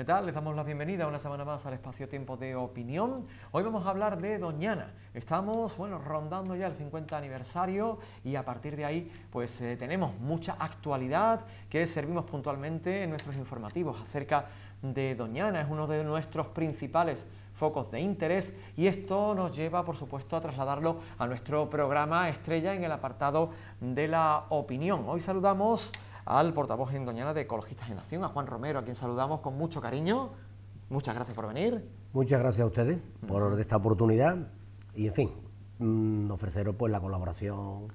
tal? Les damos la bienvenida una semana más al espacio Tiempo de Opinión. Hoy vamos a hablar de Doñana. Estamos, rondando ya el 50 aniversario y a partir de ahí, pues tenemos mucha actualidad que servimos puntualmente en nuestros informativos acerca de Doñana. Es uno de nuestros principales focos de interés y esto nos lleva, por supuesto, a trasladarlo a nuestro programa estrella en el apartado de la opinión. Hoy saludamos al portavoz en Doñana de Ecologistas en Acción, a Juan Romero, a quien saludamos con mucho cariño. Muchas gracias por venir. Muchas gracias a ustedes por esta oportunidad y, en fin, ofreceros pues la colaboración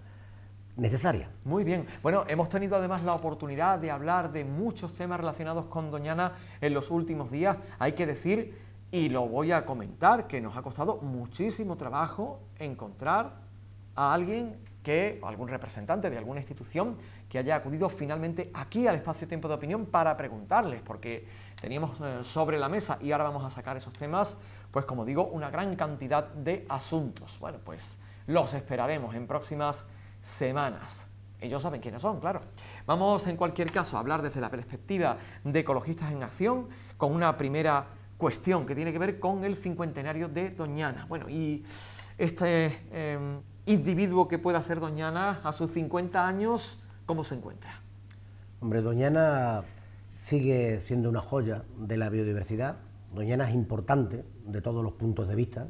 necesaria. Muy bien. Bueno, hemos tenido además la oportunidad de hablar de muchos temas relacionados con Doñana en los últimos días. Hay que decir, y lo voy a comentar, que nos ha costado muchísimo trabajo encontrar a alguien algún representante de alguna institución que haya acudido finalmente aquí al espacio Tiempo de Opinión para preguntarles, porque teníamos sobre la mesa, y ahora vamos a sacar esos temas, pues como digo, una gran cantidad de asuntos. Bueno, pues los esperaremos en próximas semanas. Ellos saben quiénes son, claro. Vamos en cualquier caso a hablar desde la perspectiva de Ecologistas en Acción, con una primera cuestión que tiene que ver con el cincuentenario de Doñana. Bueno, y este individuo que pueda ser Doñana a sus 50 años, ¿cómo se encuentra? Hombre, Doñana sigue siendo una joya de la biodiversidad. Doñana es importante de todos los puntos de vista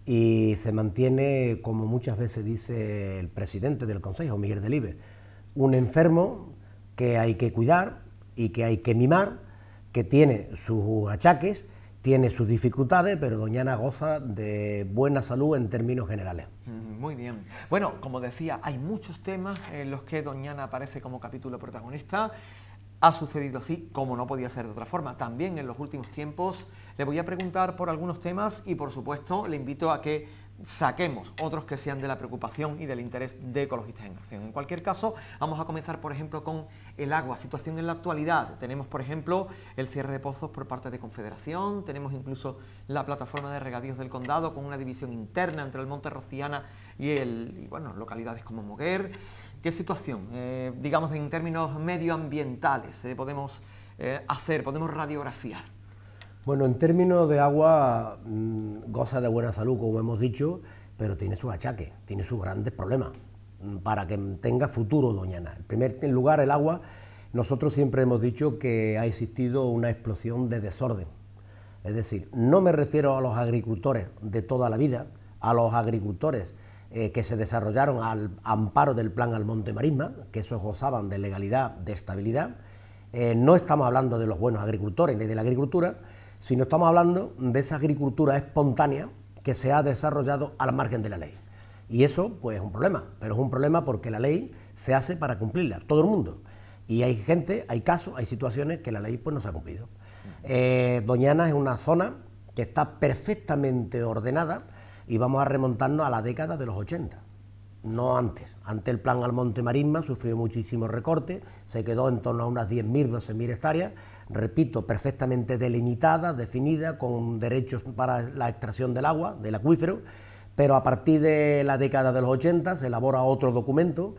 y se mantiene, como muchas veces dice el presidente del Consejo, Miguel Delibes, un enfermo que hay que cuidar y que hay que mimar, que tiene sus achaques, tiene sus dificultades, pero Doñana goza de buena salud en términos generales. Muy bien. Bueno, como decía, hay muchos temas en los que Doñana aparece como capítulo protagonista. Ha sucedido así, como no podía ser de otra forma. También en los últimos tiempos le voy a preguntar por algunos temas y, por supuesto, le invito a que saquemos otros que sean de la preocupación y del interés de Ecologistas en Acción. En cualquier caso, vamos a comenzar, por ejemplo, con el agua, situación en la actualidad. Tenemos, por ejemplo, el cierre de pozos por parte de Confederación, tenemos incluso la plataforma de regadíos del condado con una división interna entre el Monte Rociana y localidades como Moguer. ¿Qué situación, digamos, en términos medioambientales podemos radiografiar? Bueno, en términos de agua, goza de buena salud, como hemos dicho, pero tiene sus achaques, tiene sus grandes problemas para que tenga futuro Doñana. En primer lugar, el agua, nosotros siempre hemos dicho que ha existido una explosión de desorden. Es decir, no me refiero a los agricultores de toda la vida, a los agricultores que se desarrollaron al amparo del Plan Almonte Marisma, que esos gozaban de legalidad, de estabilidad. No estamos hablando de los buenos agricultores ni de la agricultura, sino estamos hablando de esa agricultura espontánea que se ha desarrollado al margen de la ley. Y eso, pues, es un problema, pero es un problema porque la ley se hace para cumplirla, todo el mundo. Y hay gente, hay casos, hay situaciones que la ley pues no se ha cumplido. Doñana es una zona que está perfectamente ordenada y vamos a remontarnos a la década de los 80, no antes. Antes el Plan Almonte Marisma sufrió muchísimos recortes, se quedó en torno a unas 10.000, 12.000 hectáreas, repito, perfectamente delimitada, definida, con derechos para la extracción del agua, del acuífero, pero a partir de la década de los 80 se elabora otro documento,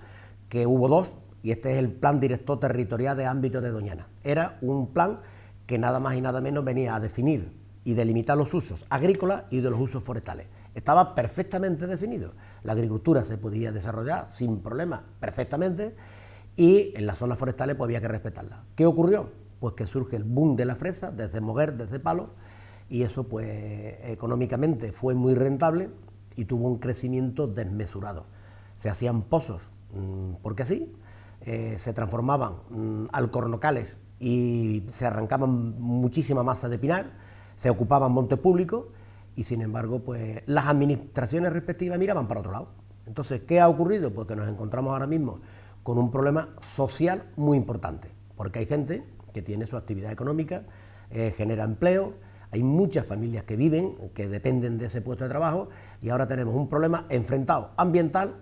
que hubo dos, y este es el Plan Director Territorial de Ámbito de Doñana. Era un plan que nada más y nada menos venía a definir y delimitar los usos agrícolas y de los usos forestales. Estaba perfectamente definido. La agricultura se podía desarrollar sin problema perfectamente y en las zonas forestales pues había que respetarlas. ¿Qué ocurrió? Pues que surge el boom de la fresa, desde Moguer, desde Palo, y eso pues económicamente fue muy rentable y tuvo un crecimiento desmesurado. Se hacían pozos porque así, se transformaban alcornocales y se arrancaban muchísima masa de pinar, se ocupaban montes públicos y sin embargo pues las administraciones respectivas miraban para otro lado. Entonces, ¿qué ha ocurrido? Pues que nos encontramos ahora mismo con un problema social muy importante, porque hay gente que tiene su actividad económica, genera empleo, hay muchas familias que viven, que dependen de ese puesto de trabajo y ahora tenemos un problema enfrentado ambiental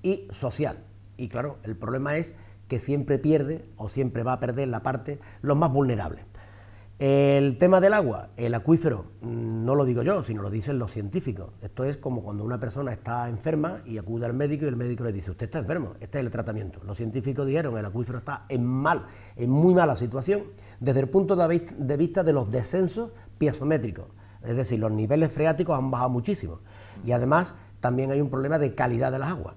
y social. Y claro, el problema es que siempre pierde o siempre va a perder la parte los más vulnerables. El tema del agua, el acuífero no lo digo yo, sino lo dicen los científicos. Esto es como cuando una persona está enferma y acude al médico y el médico le dice, usted está enfermo, este es el tratamiento. Los científicos dijeron, el acuífero está en muy mala situación desde el punto de vista de los descensos piezométricos, es decir, los niveles freáticos han bajado muchísimo y además también hay un problema de calidad de las aguas.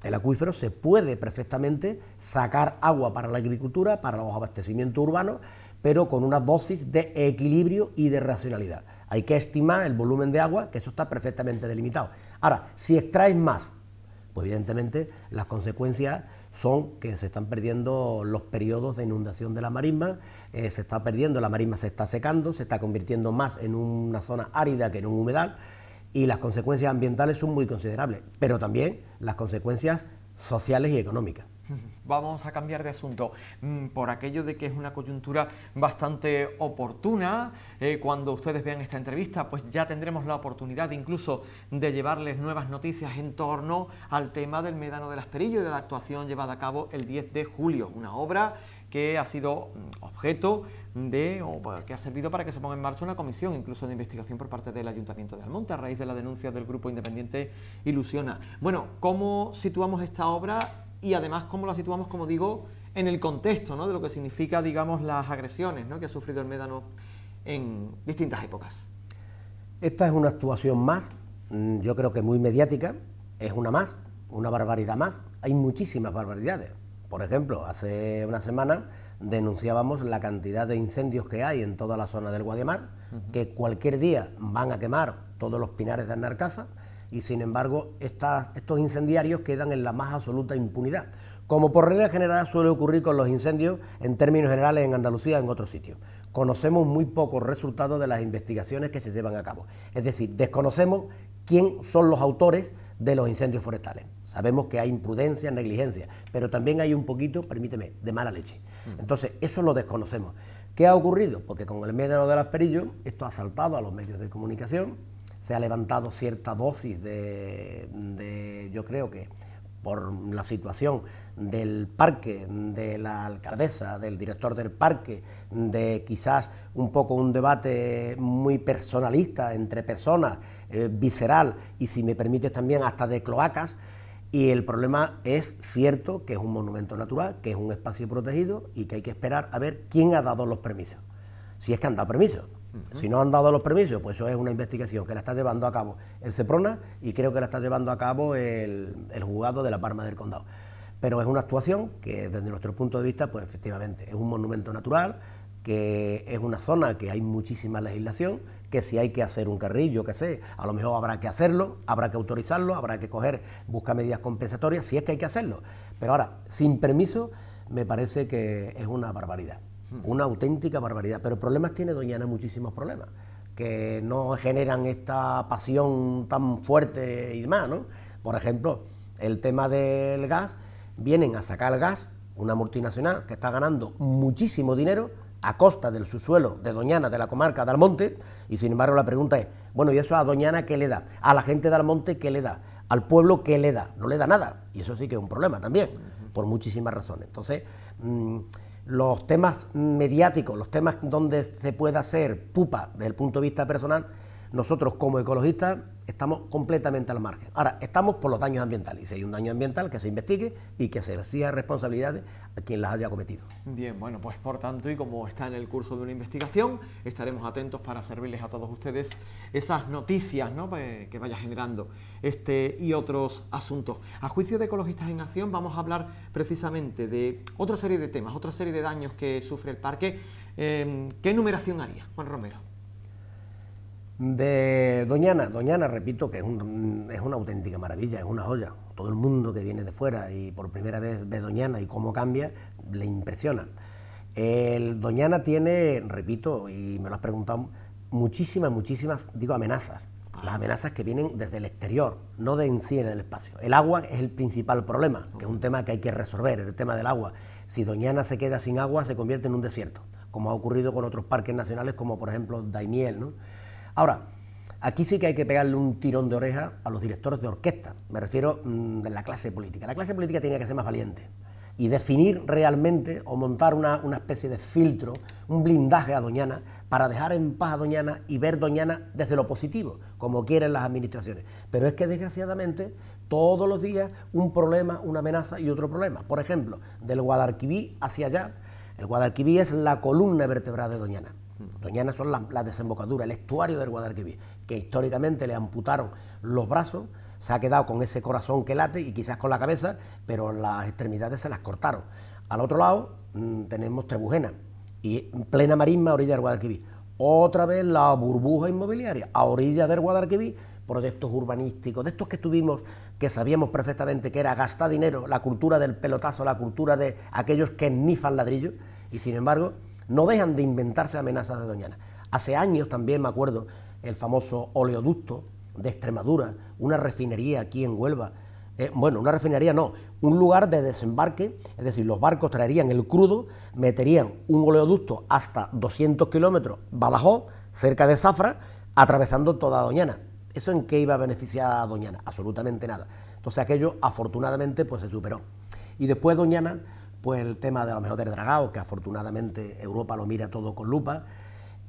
El acuífero se puede perfectamente sacar agua para la agricultura, para los abastecimientos urbanos, pero con una dosis de equilibrio y de racionalidad. Hay que estimar el volumen de agua, que eso está perfectamente delimitado. Ahora, si extraes más, pues evidentemente las consecuencias son que se están perdiendo los periodos de inundación de la marisma, se está perdiendo, la marisma se está secando, se está convirtiendo más en una zona árida que en un humedal, y las consecuencias ambientales son muy considerables, pero también las consecuencias sociales y económicas. Vamos a cambiar de asunto, por aquello de que es una coyuntura bastante oportuna. Cuando ustedes vean esta entrevista, pues ya tendremos la oportunidad incluso de llevarles nuevas noticias en torno al tema del Médano del Asperillo y de la actuación llevada a cabo el 10 de julio, una obra que ha sido objeto de, o que ha servido para que se ponga en marcha una comisión incluso de investigación por parte del Ayuntamiento de Almonte a raíz de la denuncia del grupo independiente Ilusiona. Bueno, ¿cómo situamos esta obra? Y además, ¿cómo la situamos, como digo, en el contexto, ¿no?, de lo que significa, digamos, las agresiones, ¿no?, que ha sufrido el médano en distintas épocas? Esta es una actuación más, yo creo que muy mediática, es una más, una barbaridad más. Hay muchísimas barbaridades. Por ejemplo, hace una semana denunciábamos la cantidad de incendios que hay en toda la zona del Guadiamar, que cualquier día van a quemar todos los pinares de Alnarcaza, y sin embargo estos incendiarios quedan en la más absoluta impunidad, como por regla general suele ocurrir con los incendios en términos generales en Andalucía y en otros sitios. Conocemos muy pocos resultados de las investigaciones que se llevan a cabo, es decir, desconocemos quién son los autores de los incendios forestales. Sabemos que hay imprudencia, negligencia, pero también hay un poquito, permíteme, de mala leche. Entonces, eso lo desconocemos. ¿Qué ha ocurrido? Porque con el Médano del Asperillo esto ha saltado a los medios de comunicación, se ha levantado cierta dosis yo creo que por la situación del parque, de la alcaldesa, del director del parque, de quizás un poco un debate muy personalista entre personas, visceral y, si me permites, también hasta de cloacas. Y el problema es cierto que es un monumento natural, que es un espacio protegido y que hay que esperar a ver quién ha dado los permisos, si es que han dado permisos. Si no han dado los permisos, pues eso es una investigación que la está llevando a cabo el Seprona y creo que la está llevando a cabo el juzgado de la Palma del Condado. Pero es una actuación que desde nuestro punto de vista, pues efectivamente, es un monumento natural, que es una zona que hay muchísima legislación, que si hay que hacer un carril, que sé, a lo mejor habrá que hacerlo, habrá que autorizarlo, habrá que buscar medidas compensatorias, si es que hay que hacerlo. Pero ahora, sin permiso, me parece que es una barbaridad. Una auténtica barbaridad, pero problemas tiene Doñana, muchísimos problemas, que no generan esta pasión tan fuerte y demás, ¿no? Por ejemplo, el tema del gas, vienen a sacar el gas, una multinacional que está ganando muchísimo dinero a costa del subsuelo de Doñana, de la comarca de Almonte, y sin embargo la pregunta es, bueno, ¿y eso a Doñana qué le da? ¿A la gente de Almonte qué le da? ¿Al pueblo qué le da? No le da nada, y eso sí que es un problema también, por muchísimas razones. Entonces, los temas mediáticos, los temas donde se puede hacer pupa desde el punto de vista personal, nosotros como ecologistas estamos completamente al margen. Ahora, estamos por los daños ambientales, y si hay un daño ambiental, que se investigue y que se exija responsabilidades a quien las haya cometido. Bien, bueno, pues por tanto, y como está en el curso de una investigación, estaremos atentos para servirles a todos ustedes esas noticias, ¿no?, que vaya generando este y otros asuntos. A juicio de Ecologistas en Acción vamos a hablar precisamente de otra serie de temas, otra serie de daños que sufre el parque. ¿Qué numeración haría, Juan Romero? De Doñana, repito, que es una auténtica maravilla, es una joya. Todo el mundo que viene de fuera y por primera vez ve Doñana y cómo cambia, le impresiona. El Doñana tiene, repito, y me lo has preguntado, muchísimas, digo, amenazas. Las amenazas que vienen desde el exterior, no de en sí en el espacio. El agua es el principal problema, que es un tema que hay que resolver, el tema del agua. Si Doñana se queda sin agua, se convierte en un desierto, como ha ocurrido con otros parques nacionales, como por ejemplo Daimiel, ¿no? Ahora, aquí sí que hay que pegarle un tirón de oreja a los directores de orquesta, me refiero de la clase política. La clase política tenía que ser más valiente. y definir realmente o montar una especie de filtro, un blindaje a Doñana para dejar en paz a Doñana y ver Doñana desde lo positivo, como quieren las administraciones. Pero es que desgraciadamente todos los días un problema, una amenaza y otro problema. Por ejemplo, del Guadalquivir hacia allá, el Guadalquivir es la columna vertebral de Doñana. Doñana son las desembocaduras, el estuario del Guadalquivir, que históricamente le amputaron los brazos, se ha quedado con ese corazón que late y quizás con la cabeza, pero las extremidades se las cortaron. Al otro lado tenemos Trebujena y en plena marisma a orilla del Guadalquivir. Otra vez la burbuja inmobiliaria a orilla del Guadalquivir, proyectos urbanísticos, de estos que tuvimos, que sabíamos perfectamente que era gastar dinero, la cultura del pelotazo, la cultura de aquellos que nifan ladrillos, y sin embargo no dejan de inventarse amenazas de Doñana. Hace años también me acuerdo el famoso oleoducto de Extremadura, una refinería aquí en Huelva, una refinería no, un lugar de desembarque, es decir, los barcos traerían el crudo, meterían un oleoducto hasta 200 kilómetros, Badajoz, cerca de Zafra, atravesando toda Doñana. ¿Eso en qué iba a beneficiar a Doñana? Absolutamente nada. Entonces aquello afortunadamente pues se superó. Y después Doñana, pues el tema de a lo mejor del dragado, que afortunadamente Europa lo mira todo con lupa,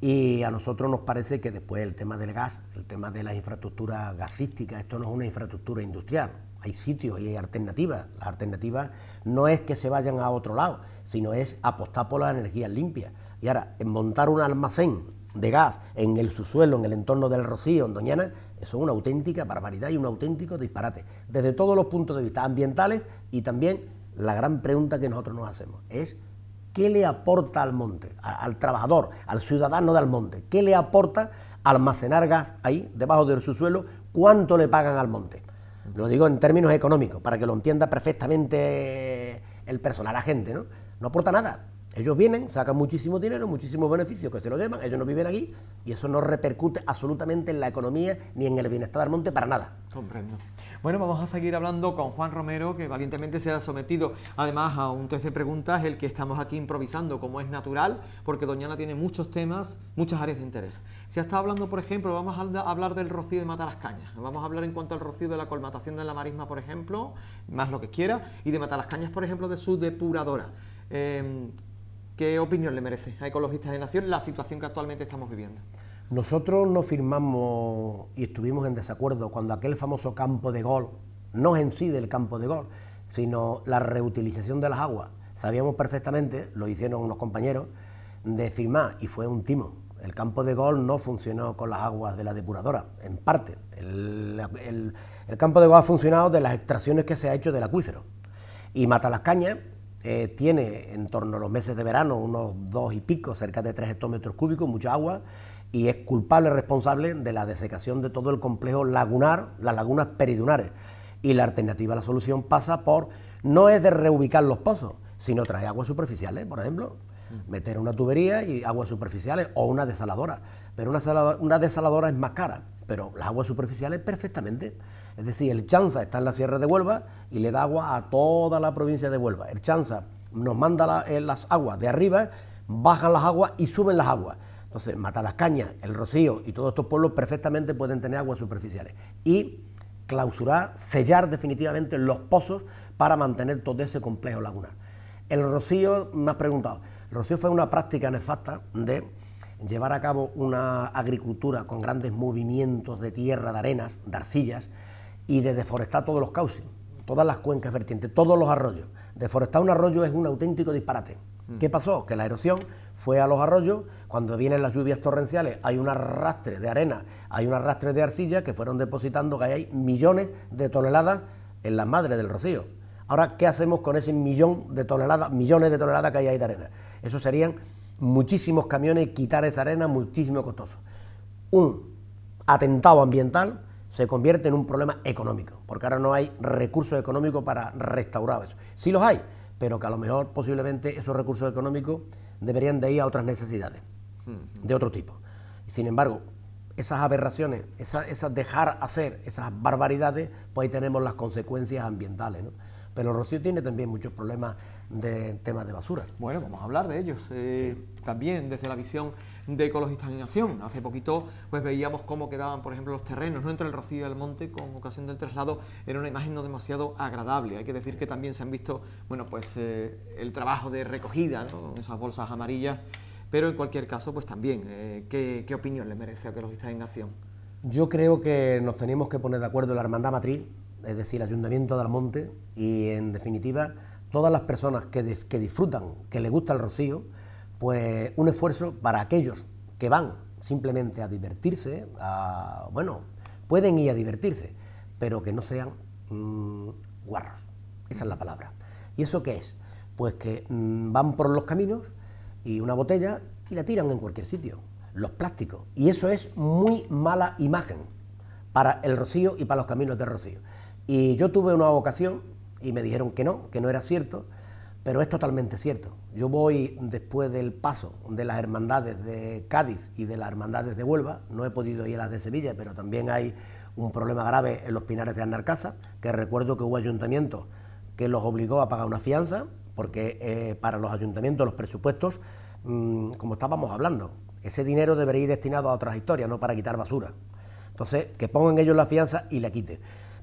y a nosotros nos parece que después el tema del gas, el tema de las infraestructuras gasísticas, esto no es una infraestructura industrial, hay sitios y hay alternativas. Las alternativas no es que se vayan a otro lado, sino es apostar por las energías limpias. Y ahora, en montar un almacén de gas en el subsuelo, en el entorno del Rocío, en Doñana, eso es una auténtica barbaridad y un auténtico disparate, desde todos los puntos de vista ambientales, y también la gran pregunta que nosotros nos hacemos es: ¿qué le aporta al monte, al trabajador, al ciudadano del monte? ¿Qué le aporta almacenar gas ahí, debajo del subsuelo? ¿Cuánto le pagan al monte? Lo digo en términos económicos, para que lo entienda perfectamente el personal, la gente, ¿no? No aporta nada. Ellos vienen, sacan muchísimo dinero, muchísimos beneficios que se lo llevan, ellos no viven aquí y eso no repercute absolutamente en la economía ni en el bienestar del monte para nada. Comprendo. Bueno, vamos a seguir hablando con Juan Romero, que valientemente se ha sometido además a un test de preguntas, el que estamos aquí improvisando, como es natural, porque Doñana tiene muchos temas, muchas áreas de interés. Se ha estado hablando, por ejemplo, vamos a hablar del rocío de Matalascañas, vamos a hablar en cuanto al rocío de la colmatación de la marisma, por ejemplo, más lo que quiera, y de Matalascañas, por ejemplo, de su depuradora. ¿Qué opinión le merece a Ecologistas de Nación la situación que actualmente estamos viviendo? Nosotros no firmamos y estuvimos en desacuerdo cuando aquel famoso campo de golf, no en sí del campo de golf, sino la reutilización de las aguas. Sabíamos perfectamente, lo hicieron unos compañeros, de firmar, y fue un timo. El campo de golf no funcionó con las aguas de la depuradora, en parte. El campo de golf ha funcionado de las extracciones que se ha hecho del acuífero. Y Matalascañas tiene en torno a los meses de verano unos 2 y pico, cerca de 3 hectómetros cúbicos, mucha agua, y es culpable responsable de la desecación de todo el complejo lagunar, las lagunas peridunares. Y la alternativa a la solución pasa por, no es de reubicar los pozos, sino traer aguas superficiales, por ejemplo, meter una tubería y aguas superficiales, o una desaladora. Pero una desaladora es más cara, pero las aguas superficiales perfectamente. Es decir, el Chanza está en la Sierra de Huelva y le da agua a toda la provincia de Huelva. El Chanza nos manda las aguas de arriba, bajan las aguas y suben las aguas. Entonces, Matalascañas, El Rocío y todos estos pueblos perfectamente pueden tener aguas superficiales. Y clausurar, sellar definitivamente los pozos para mantener todo ese complejo lagunar. El Rocío, me has preguntado, el Rocío fue una práctica nefasta de llevar a cabo una agricultura con grandes movimientos de tierra, de arenas, de arcillas, y de deforestar todos los cauces, todas las cuencas vertientes, todos los arroyos. Deforestar un arroyo es un auténtico disparate. ¿Qué pasó? Que la erosión fue a los arroyos, cuando vienen las lluvias torrenciales hay un arrastre de arena, hay un arrastre de arcilla que fueron depositando, que hay millones de toneladas en las madres del Rocío. Ahora, ¿qué hacemos con ese millones de toneladas que hay ahí de arena? Eso serían muchísimos camiones, quitar esa arena, muchísimo costoso. Un atentado ambiental se convierte en un problema económico, porque ahora no hay recursos económicos para restaurar eso. Sí los hay, pero que a lo mejor posiblemente esos recursos económicos deberían de ir a otras necesidades, de otro tipo. Sin embargo, esas aberraciones, esas dejar hacer, esas barbaridades, pues ahí tenemos las consecuencias ambientales, ¿no? pero el Rocío tiene también muchos problemas de temas de basura. Bueno, vamos a hablar de ellos, también desde la visión de Ecologistas en Acción. Hace poquito pues veíamos cómo quedaban, por ejemplo, los terrenos, ¿no?, entre el Rocío y el monte con ocasión del traslado. Era una imagen no demasiado agradable. Hay que decir que también se han visto, bueno, pues el trabajo de recogida, ¿no?, con esas bolsas amarillas, pero en cualquier caso, pues también, ¿qué opinión le merece a Ecologistas en Acción? Yo creo que nos teníamos que poner de acuerdo en la hermandad matriz, es decir, el Ayuntamiento de Almonte, y en definitiva todas las personas que disfrutan, que les gusta el Rocío, pues un esfuerzo para aquellos que van simplemente a divertirse, bueno, pueden ir a divertirse, pero que no sean guarros, esa es la palabra. ¿Y eso qué es? Pues que van por los caminos y una botella y la tiran en cualquier sitio, los plásticos, y eso es muy mala imagen para el Rocío y para los caminos del Rocío. Y yo tuve una ocasión y me dijeron que no era cierto, pero es totalmente cierto. Yo voy después del paso de las hermandades de Cádiz y de las hermandades de Huelva, no he podido ir a las de Sevilla, pero también hay un problema grave en los Pinares de Alnarcasa, que recuerdo que hubo ayuntamientos que los obligó a pagar una fianza, porque para los ayuntamientos los presupuestos, como estábamos hablando, ese dinero debería ir destinado a otras historias, no para quitar basura. Entonces, que pongan ellos la fianza y la quiten.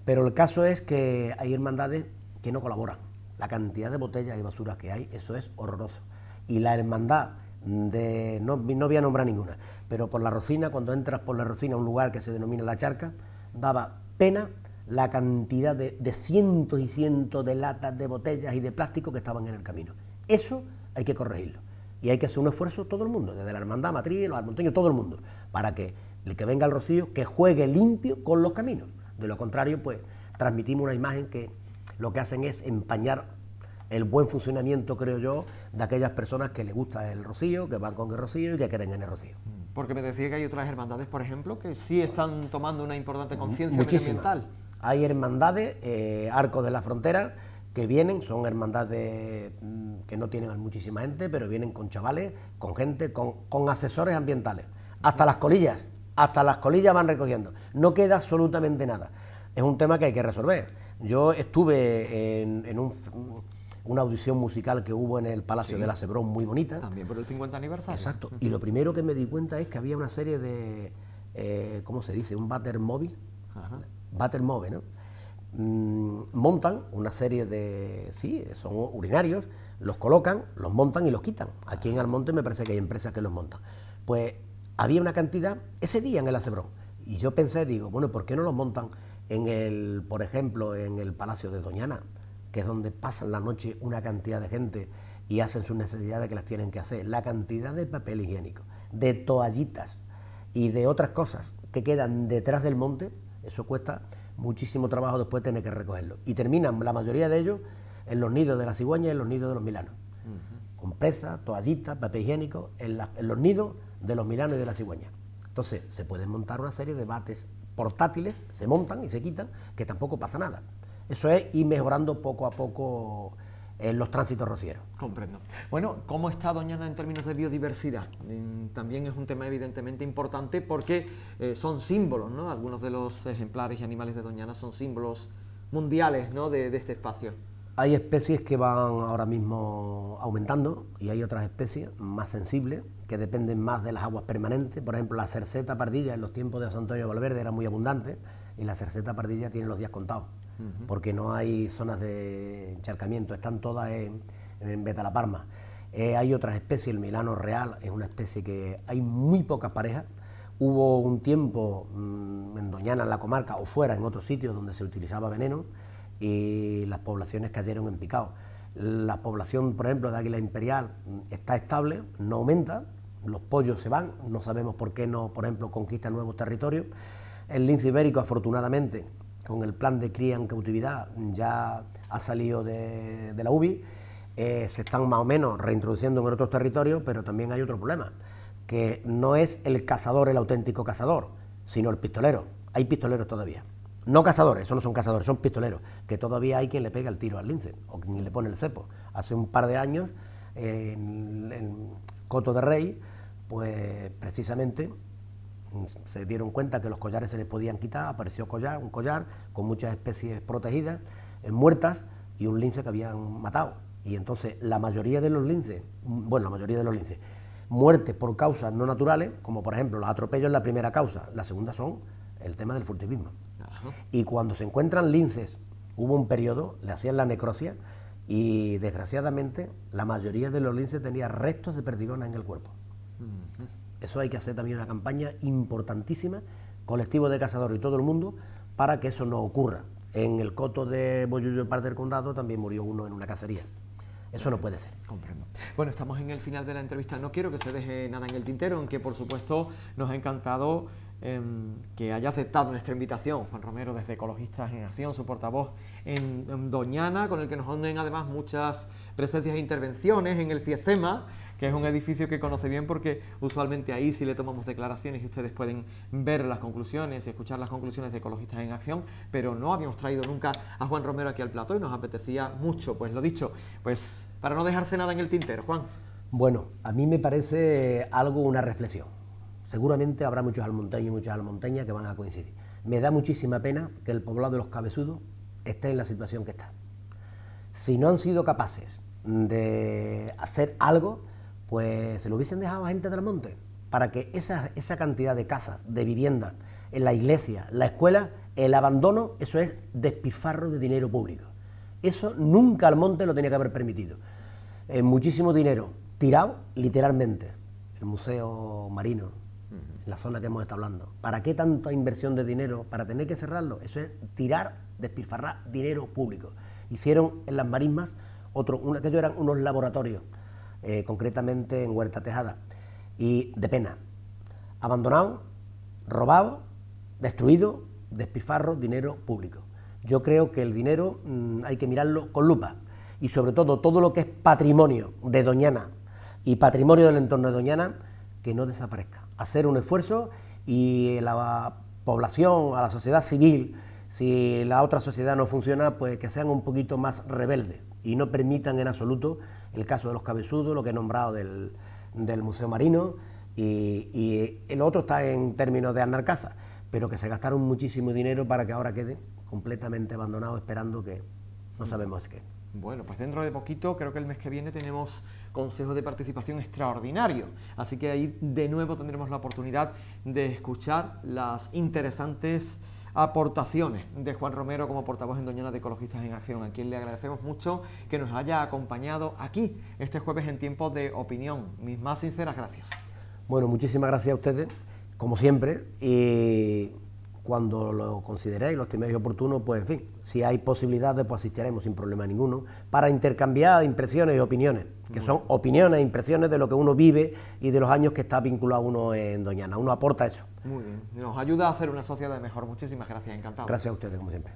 Pero el caso es que hay hermandades que no colaboran. La cantidad de botellas y basuras que hay, eso es horroroso. Y la hermandad de, no voy a nombrar ninguna, pero por la Rocina, cuando entras por la Rocina a un lugar que se denomina La Charca, daba pena la cantidad de cientos y cientos de latas de botellas y de plástico que estaban en el camino. Eso hay que corregirlo. Y hay que hacer un esfuerzo todo el mundo, desde la hermandad matriz, los almonteños, todo el mundo, para que el que venga al Rocío, que juegue limpio con los caminos. De lo contrario, pues transmitimos una imagen que lo que hacen es empañar el buen funcionamiento, creo yo, de aquellas personas que les gusta el Rocío, que van con el Rocío y que creen en el Rocío. Porque me decía que hay otras hermandades, por ejemplo, que sí están tomando una importante conciencia Muchísimas. medioambiental. Hay hermandades, Arcos de la Frontera, que vienen, son hermandades que no tienen a muchísima gente, pero vienen con chavales, con gente, con asesores ambientales. Hasta las colillas van recogiendo. No queda absolutamente nada. Es un tema que hay que resolver. Yo estuve en una audición musical que hubo en el Palacio de la Sebrón, muy bonita. También por el 50 aniversario. Exacto. Y lo primero que me di cuenta es que había una serie de, ¿cómo se dice? Un váter móvil. Váter móvil, ¿no? Montan una serie de, sí, son urinarios, los colocan, los montan y los quitan. Aquí en Almonte me parece que hay empresas que los montan. Pues había una cantidad ese día en el Acebrón. Y yo pensé, digo, bueno, ¿por qué no los montan por ejemplo, en el Palacio de Doñana, que es donde pasan la noche una cantidad de gente y hacen sus necesidades que las tienen que hacer? La cantidad de papel higiénico, de toallitas y de otras cosas que quedan detrás del monte, eso cuesta muchísimo trabajo después tener que recogerlo. Y terminan la mayoría de ellos en los nidos de la cigüeña y en los nidos de los milanos. Con presas, toallitas, papel higiénico, en los nidos de los milanos y de la cigüeña. Entonces se pueden montar una serie de bates portátiles, se montan y se quitan, que tampoco pasa nada. Eso es ir mejorando poco a poco en los tránsitos rocieros. Comprendo. Bueno, ¿cómo está Doñana en términos de biodiversidad? También es un tema evidentemente importante porque son símbolos, ¿no? Algunos de los ejemplares y animales de Doñana son símbolos mundiales, ¿no?, de este espacio. Hay especies que van ahora mismo aumentando y hay otras especies más sensibles que dependen más de las aguas permanentes. Por ejemplo, la cerceta pardilla en los tiempos de José Antonio Valverde era muy abundante y la cerceta pardilla tiene los días contados porque no hay zonas de encharcamiento, están todas en Betalapalma. Hay otras especies, el milano real es una especie que hay muy pocas parejas. Hubo un tiempo en Doñana, en la comarca, o fuera, en otros sitios donde se utilizaba veneno, y las poblaciones cayeron en picado. La población, por ejemplo, de águila imperial está estable, no aumenta, los pollos se van, no sabemos por qué no, por ejemplo, conquistan nuevos territorios. El lince ibérico, afortunadamente, con el plan de cría en cautividad, ya ha salido de la UBI, se están más o menos reintroduciendo en otros territorios, pero también hay otro problema, que no es el cazador el auténtico cazador, sino el pistolero. Hay pistoleros todavía. No cazadores, eso no son cazadores, son pistoleros, que todavía hay quien le pega el tiro al lince, o quien le pone el cepo. Hace un par de años, en Coto de Rey, pues precisamente se dieron cuenta que los collares se les podían quitar, apareció un collar con muchas especies protegidas, muertas, y un lince que habían matado. Y entonces la mayoría de los linces, muertes por causas no naturales, como por ejemplo los atropellos es la primera causa, la segunda son el tema del furtivismo. Ajá. Y cuando se encuentran linces, hubo un periodo, le hacían la necropsia y desgraciadamente la mayoría de los linces tenía restos de perdigones en el cuerpo. Eso hay que hacer también una campaña importantísima, colectivo de cazadores y todo el mundo, para que eso no ocurra. En el coto de Bollullo, parte del Condado, también murió uno en una cacería. Eso no puede ser. Comprendo. Bueno, estamos en el final de la entrevista. No quiero que se deje nada en el tintero, aunque por supuesto nos ha encantado que haya aceptado nuestra invitación, Juan Romero, desde Ecologistas en Acción, su portavoz en Doñana, con el que nos unen además muchas presencias e intervenciones en el CIECEMA, que es un edificio que conoce bien porque usualmente ahí sí le tomamos declaraciones y ustedes pueden ver las conclusiones y escuchar las conclusiones de Ecologistas en Acción, pero no habíamos traído nunca a Juan Romero aquí al plató y nos apetecía mucho. Pues lo dicho, pues para no dejarse nada en el tintero, Juan. Bueno, a mí me parece algo, una reflexión. Seguramente habrá muchos almonteños y muchas almonteñas que van a coincidir. Me da muchísima pena que el poblado de Los Cabezudos esté en la situación que está. Si no han sido capaces de hacer algo, pues se lo hubiesen dejado a gente del monte, para que esa cantidad de casas, de viviendas, en la iglesia, la escuela, el abandono, eso es despilfarro de dinero público. Eso nunca Almonte lo tenía que haber permitido. Muchísimo dinero tirado, literalmente. El Museo Marino, la zona que hemos estado hablando. ¿Para qué tanta inversión de dinero para tener que cerrarlo? Eso es tirar, despilfarrar dinero público. Hicieron en las marismas aquellos eran unos laboratorios, concretamente en Huerta Tejada, y de pena, abandonado, robado, destruido, despilfarro, dinero público. Yo creo que el dinero hay que mirarlo con lupa, y sobre todo lo que es patrimonio de Doñana y patrimonio del entorno de Doñana, que no desaparezca. Hacer un esfuerzo y la población, a la sociedad civil, si la otra sociedad no funciona, pues que sean un poquito más rebeldes y no permitan en absoluto el caso de Los Cabezudos, lo que he nombrado del Museo Marino, y el otro está en términos de Arnalcasa, pero que se gastaron muchísimo dinero para que ahora quede completamente abandonado, esperando que no sabemos qué. Bueno, pues dentro de poquito, creo que el mes que viene tenemos consejos de participación extraordinarios, así que ahí de nuevo tendremos la oportunidad de escuchar las interesantes aportaciones de Juan Romero como portavoz en Doñana de Ecologistas en Acción, a quien le agradecemos mucho que nos haya acompañado aquí este jueves en Tiempos de Opinión. Mis más sinceras gracias. Bueno, muchísimas gracias a ustedes, como siempre, y cuando lo consideréis, lo estiméis oportuno, pues en fin, si hay posibilidades, pues asistiremos sin problema ninguno, para intercambiar impresiones y opiniones, que son opiniones e impresiones de lo que uno vive y de los años que está vinculado uno en Doñana. Uno aporta eso. Muy bien, nos ayuda a hacer una sociedad mejor. Muchísimas gracias, encantado. Gracias a ustedes, como siempre.